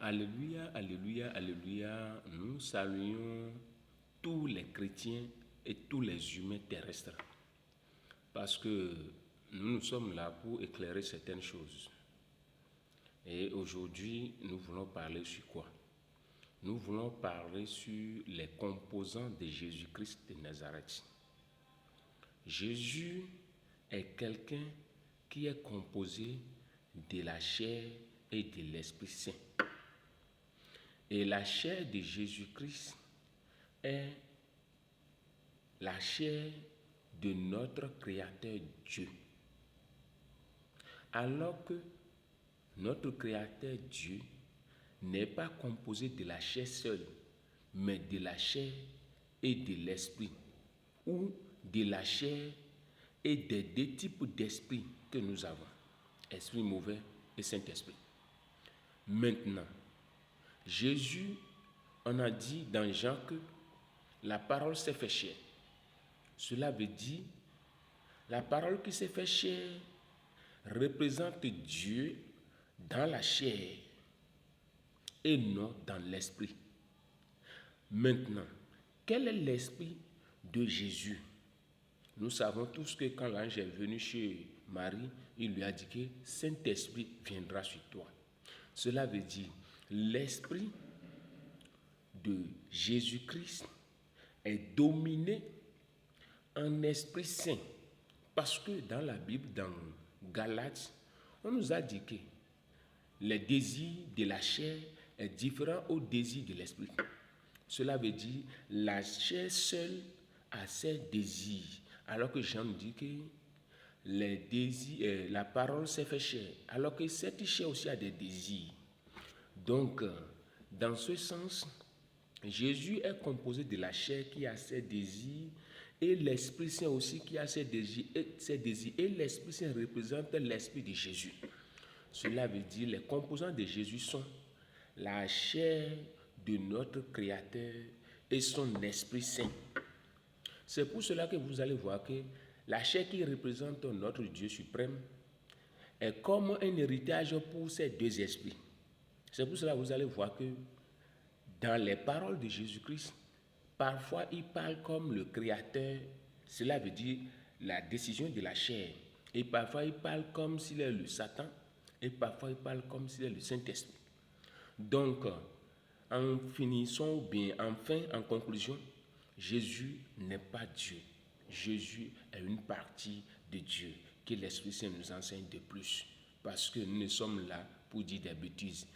Alléluia, alléluia, alléluia. Nous saluons tous les chrétiens et tous les humains terrestres parce que nous sommes là pour éclairer certaines choses. Et aujourd'hui, nous voulons parler sur quoi? Nous voulons parler sur les composants de Jésus-Christ de Nazareth. Jésus est quelqu'un qui est composé de la chair et de l'Esprit Saint. Et la chair de Jésus-Christ est la chair de notre Créateur Dieu. Alors que notre Créateur Dieu n'est pas composé de la chair seule, mais de la chair et de l'esprit, ou de la chair et des deux types d'esprit que nous avons, esprit mauvais et Saint-Esprit. Maintenant, Jésus, on a dit dans Jean que la parole s'est fait chair. Cela veut dire, la parole qui s'est fait chair représente Dieu dans la chair et non dans l'esprit. Maintenant, quel est l'esprit de Jésus? Nous savons tous que quand l'ange est venu chez Marie, il lui a dit que Saint-Esprit viendra sur toi. Cela veut dire l'esprit de Jésus-Christ est dominé en Esprit Saint. Parce que dans la Bible, dans Galates, on nous a dit que les désirs de la chair est différent au désir de l'esprit. Cela veut dire la chair seule a ses désirs. Alors que Jean nous dit que les désirs, la parole s'est fait chair. Alors que cette chair aussi a des désirs. Donc, dans ce sens, Jésus est composé de la chair qui a ses désirs et l'Esprit Saint aussi qui a ses désirs. Et l'Esprit Saint représente l'Esprit de Jésus. Cela veut dire les composants de Jésus sont la chair de notre Créateur et son Esprit Saint. C'est pour cela que vous allez voir que la chair qui représente notre Dieu suprême est comme un héritage pour ces deux esprits. C'est pour cela que vous allez voir que dans les paroles de Jésus-Christ, parfois il parle comme le Créateur, cela veut dire la décision de la chair. Et parfois il parle comme s'il est le Satan, et parfois il parle comme s'il est le Saint-Esprit. Donc, en finissant ou bien enfin, en conclusion, Jésus n'est pas Dieu. Jésus est une partie de Dieu que l'Esprit Saint nous enseigne de plus. Parce que nous ne sommes là pour dire des bêtises.